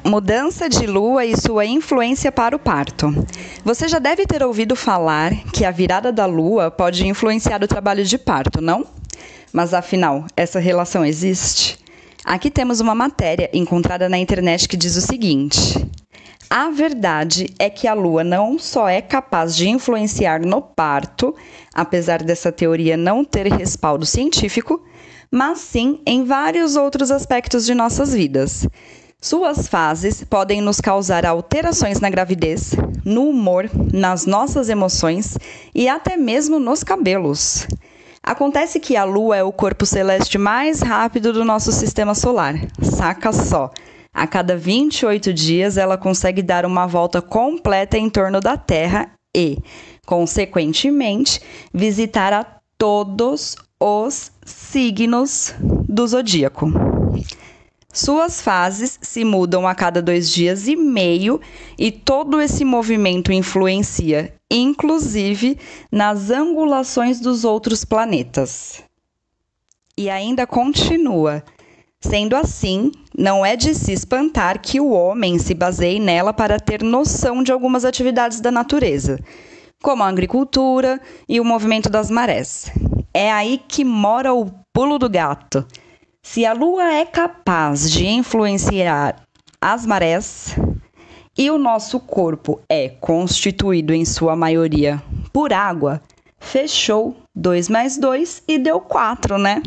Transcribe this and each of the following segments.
Mudança de lua e sua influência para o parto. Você já deve ter ouvido falar que a virada da lua pode influenciar o trabalho de parto, não? Mas afinal, essa relação existe? Aqui temos uma matéria encontrada na internet que diz o seguinte: a verdade é que a lua não só é capaz de influenciar no parto, apesar dessa teoria não ter respaldo científico, mas sim em vários outros aspectos de nossas vidas. Suas fases podem nos causar alterações na gravidez, no humor, nas nossas emoções e até mesmo nos cabelos. Acontece que a Lua é o corpo celeste mais rápido do nosso sistema solar. Saca só! A cada 28 dias ela consegue dar uma volta completa em torno da Terra e, consequentemente, visitar a todos os signos do zodíaco. Suas fases se mudam a cada 2 dias e meio e todo esse movimento influencia, inclusive, nas angulações dos outros planetas. E ainda continua. Sendo assim, não é de se espantar que o homem se baseie nela para ter noção de algumas atividades da natureza, como a agricultura e o movimento das marés. É aí que mora o pulo do gato. Se a Lua é capaz de influenciar as marés e o nosso corpo é constituído em sua maioria por água, fechou 2 mais 2 e deu 4, né?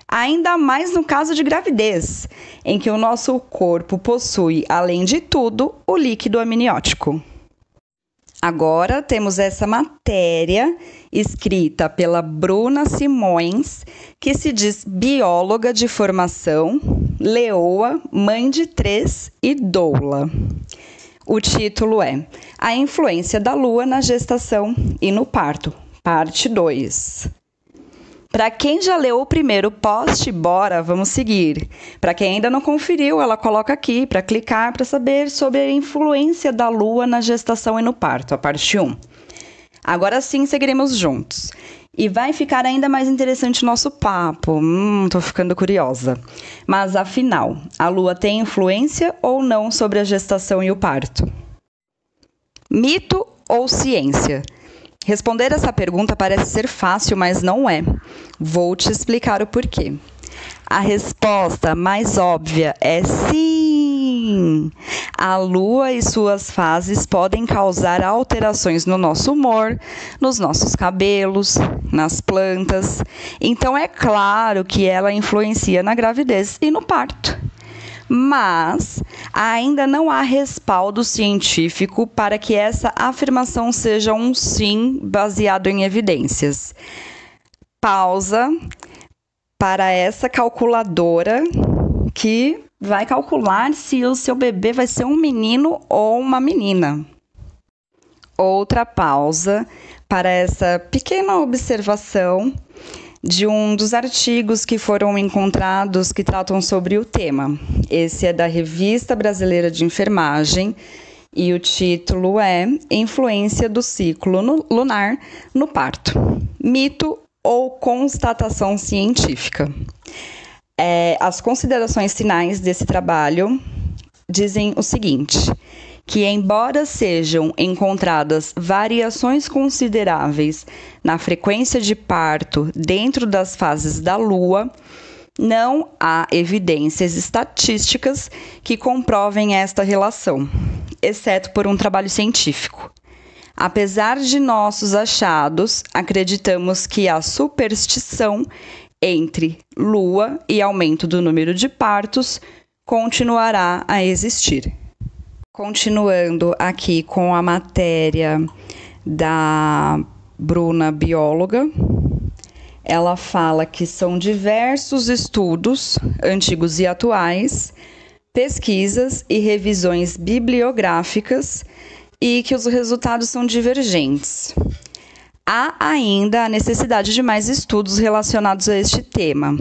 Ainda mais no caso de gravidez, em que o nosso corpo possui, além de tudo, o líquido amniótico. Agora temos essa matéria escrita pela Bruna Simões, que se diz bióloga de formação, leoa, mãe de 3 e doula. O título é A Influência da Lua na Gestação e no Parto, parte 2. Para quem já leu o primeiro post, bora, vamos seguir. Para quem ainda não conferiu, ela coloca aqui para clicar para saber sobre a influência da Lua na gestação e no parto, a parte 1. Agora sim, seguiremos juntos. E vai ficar ainda mais interessante o nosso papo. Tô ficando curiosa. Mas afinal, a Lua tem influência ou não sobre a gestação e o parto? Mito ou ciência? Responder essa pergunta parece ser fácil, mas não é. Vou te explicar o porquê. A resposta mais óbvia é sim! A Lua e suas fases podem causar alterações no nosso humor, nos nossos cabelos, nas plantas. Então, é claro que ela influencia na gravidez e no parto. Mas ainda não há respaldo científico para que essa afirmação seja um sim baseado em evidências. Pausa para essa calculadora que vai calcular se o seu bebê vai ser um menino ou uma menina. Outra pausa para essa pequena observação de um dos artigos que foram encontrados que tratam sobre o tema. Esse é da Revista Brasileira de Enfermagem e o título é Influência do ciclo lunar no parto. Mito ou constatação científica? As considerações finais desse trabalho dizem o seguinte: que embora sejam encontradas variações consideráveis na frequência de parto dentro das fases da Lua, não há evidências estatísticas que comprovem esta relação, exceto por um trabalho científico. Apesar de nossos achados, acreditamos que a superstição entre Lua e aumento do número de partos continuará a existir. Continuando aqui com a matéria da Bruna, bióloga, ela fala que são diversos estudos, antigos e atuais, pesquisas e revisões bibliográficas e que os resultados são divergentes. Há ainda a necessidade de mais estudos relacionados a este tema.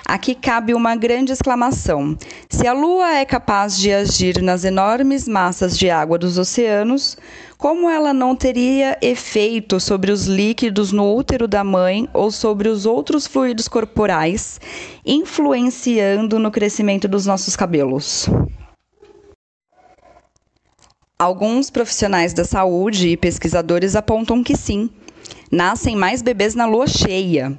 Aqui cabe uma grande exclamação. Se a Lua é capaz de agir nas enormes massas de água dos oceanos, como ela não teria efeito sobre os líquidos no útero da mãe ou sobre os outros fluidos corporais, influenciando no crescimento dos nossos cabelos? Alguns profissionais da saúde e pesquisadores apontam que sim, nascem mais bebês na lua cheia.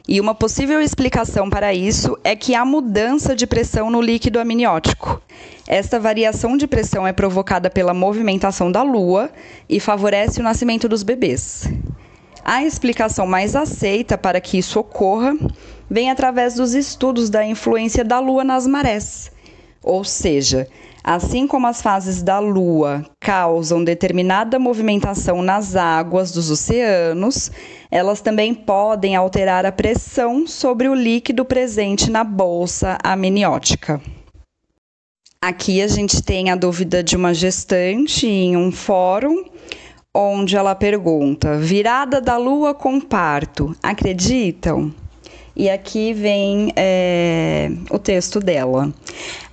E uma possível explicação para isso é que há mudança de pressão no líquido amniótico. Esta variação de pressão é provocada pela movimentação da lua e favorece o nascimento dos bebês. A explicação mais aceita para que isso ocorra vem através dos estudos da influência da lua nas marés. Ou seja, assim como as fases da Lua causam determinada movimentação nas águas dos oceanos, elas também podem alterar a pressão sobre o líquido presente na bolsa amniótica. Aqui a gente tem a dúvida de uma gestante em um fórum, onde ela pergunta: virada da Lua com parto, acreditam? E aqui vem o texto dela.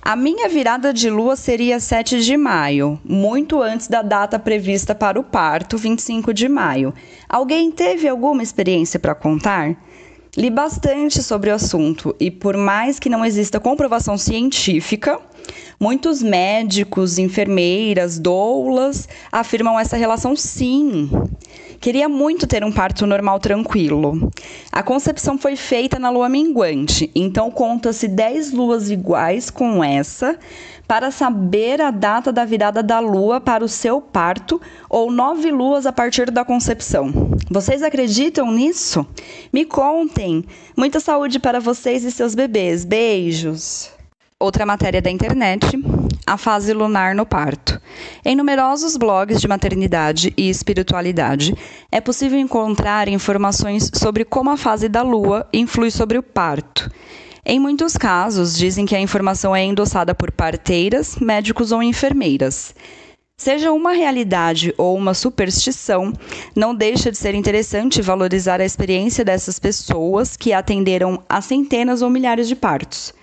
A minha virada de lua seria 7 de maio, muito antes da data prevista para o parto, 25 de maio. Alguém teve alguma experiência para contar? Li bastante sobre o assunto e, por mais que não exista comprovação científica, muitos médicos, enfermeiras, doulas afirmam essa relação sim. Queria muito ter um parto normal tranquilo. A concepção foi feita na lua minguante, então conta-se 10 luas iguais com essa para saber a data da virada da lua para o seu parto ou 9 luas a partir da concepção. Vocês acreditam nisso? Me contem! Muita saúde para vocês e seus bebês. Beijos! Outra matéria da internet, a fase lunar no parto. Em numerosos blogs de maternidade e espiritualidade, é possível encontrar informações sobre como a fase da lua influi sobre o parto. Em muitos casos, dizem que a informação é endossada por parteiras, médicos ou enfermeiras. Seja uma realidade ou uma superstição, não deixa de ser interessante valorizar a experiência dessas pessoas que atenderam a centenas ou milhares de partos.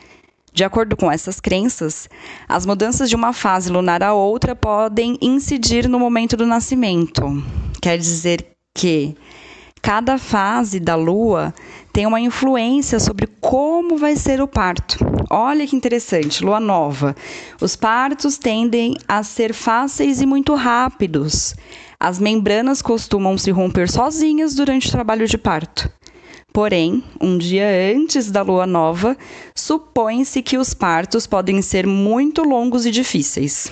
De acordo com essas crenças, as mudanças de uma fase lunar a outra podem incidir no momento do nascimento. Quer dizer que cada fase da lua tem uma influência sobre como vai ser o parto. Olha que interessante, lua nova. Os partos tendem a ser fáceis e muito rápidos. As membranas costumam se romper sozinhas durante o trabalho de parto. Porém, um dia antes da lua nova, supõe-se que os partos podem ser muito longos e difíceis.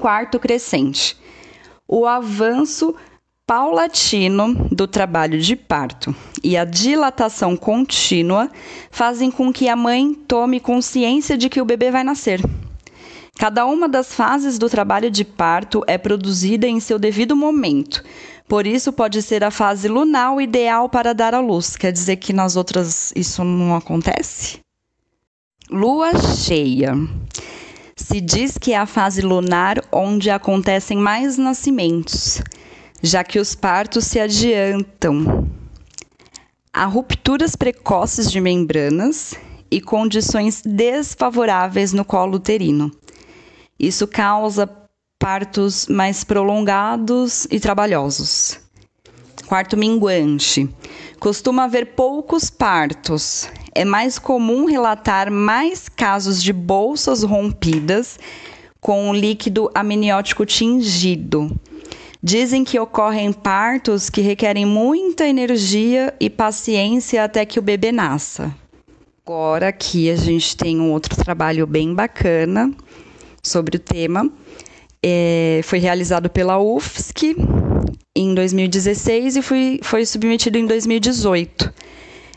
Quarto crescente. O avanço paulatino do trabalho de parto e a dilatação contínua fazem com que a mãe tome consciência de que o bebê vai nascer. Cada uma das fases do trabalho de parto é produzida em seu devido momento. Por isso, pode ser a fase lunar o ideal para dar à luz. Quer dizer que nas outras isso não acontece? Lua cheia. Se diz que é a fase lunar onde acontecem mais nascimentos, já que os partos se adiantam. Há rupturas precoces de membranas e condições desfavoráveis no colo uterino. Isso causa partos mais prolongados e trabalhosos. Quarto minguante. Costuma haver poucos partos. É mais comum relatar mais casos de bolsas rompidas com o líquido amniótico tingido. Dizem que ocorrem partos que requerem muita energia e paciência até que o bebê nasça. Agora aqui a gente tem um outro trabalho bem bacana sobre o tema. Foi realizado pela UFSC em 2016 e foi submetido em 2018.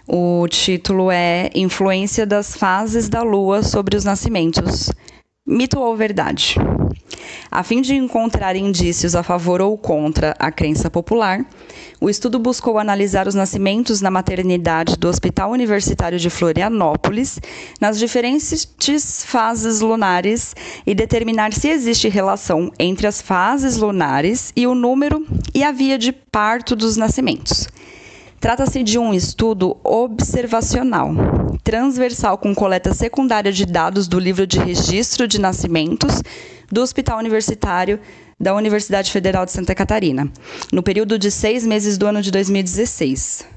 O título é Influência das fases da Lua sobre os nascimentos, mito ou verdade? A fim de encontrar indícios a favor ou contra a crença popular, o estudo buscou analisar os nascimentos na maternidade do Hospital Universitário de Florianópolis, nas diferentes fases lunares, e determinar se existe relação entre as fases lunares e o número e a via de parto dos nascimentos. Trata-se de um estudo observacional, transversal com coleta secundária de dados do livro de registro de nascimentos do Hospital Universitário da Universidade Federal de Santa Catarina, no período de 6 meses do ano de 2016.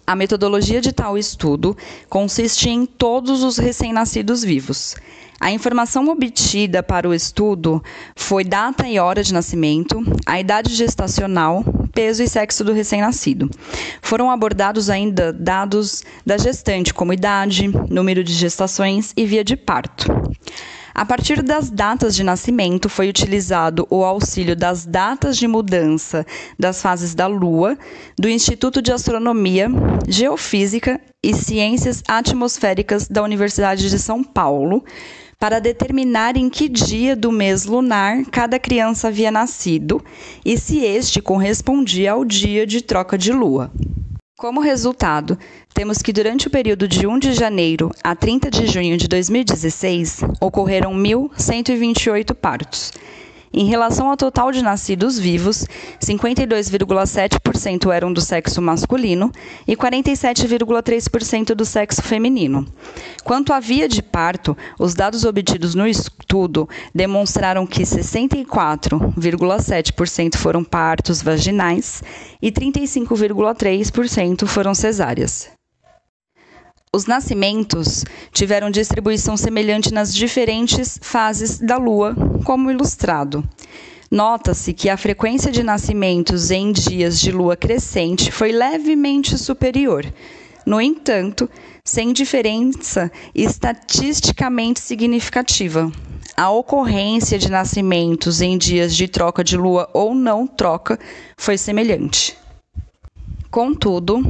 A metodologia de tal estudo consiste em todos os recém-nascidos vivos. A informação obtida para o estudo foi data e hora de nascimento, a idade gestacional, peso e sexo do recém-nascido. Foram abordados ainda dados da gestante, como idade, número de gestações e via de parto. A partir das datas de nascimento, foi utilizado o auxílio das datas de mudança das fases da Lua, do Instituto de Astronomia, Geofísica e Ciências Atmosféricas da Universidade de São Paulo, para determinar em que dia do mês lunar cada criança havia nascido e se este correspondia ao dia de troca de lua. Como resultado, temos que durante o período de 1 de janeiro a 30 de junho de 2016, ocorreram 1.128 partos. Em relação ao total de nascidos vivos, 52,7% eram do sexo masculino e 47,3% do sexo feminino. Quanto à via de parto, os dados obtidos no estudo demonstraram que 64,7% foram partos vaginais e 35,3% foram cesáreas. Os nascimentos tiveram distribuição semelhante nas diferentes fases da Lua, como ilustrado. Nota-se que a frequência de nascimentos em dias de lua crescente foi levemente superior. No entanto, sem diferença estatisticamente significativa. A ocorrência de nascimentos em dias de troca de lua ou não troca foi semelhante. Contudo,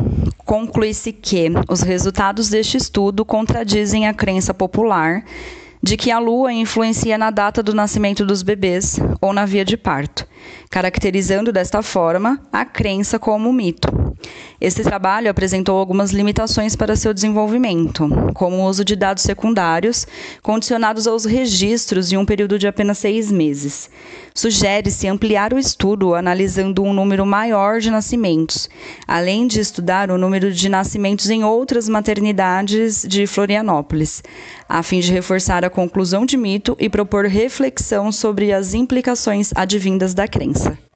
conclui-se que os resultados deste estudo contradizem a crença popular de que a Lua influencia na data do nascimento dos bebês ou na via de parto, caracterizando desta forma a crença como mito. Este trabalho apresentou algumas limitações para seu desenvolvimento, como o uso de dados secundários condicionados aos registros em um período de apenas 6 meses. Sugere-se ampliar o estudo analisando um número maior de nascimentos, além de estudar o número de nascimentos em outras maternidades de Florianópolis, a fim de reforçar a conclusão de mito e propor reflexão sobre as implicações advindas da crença.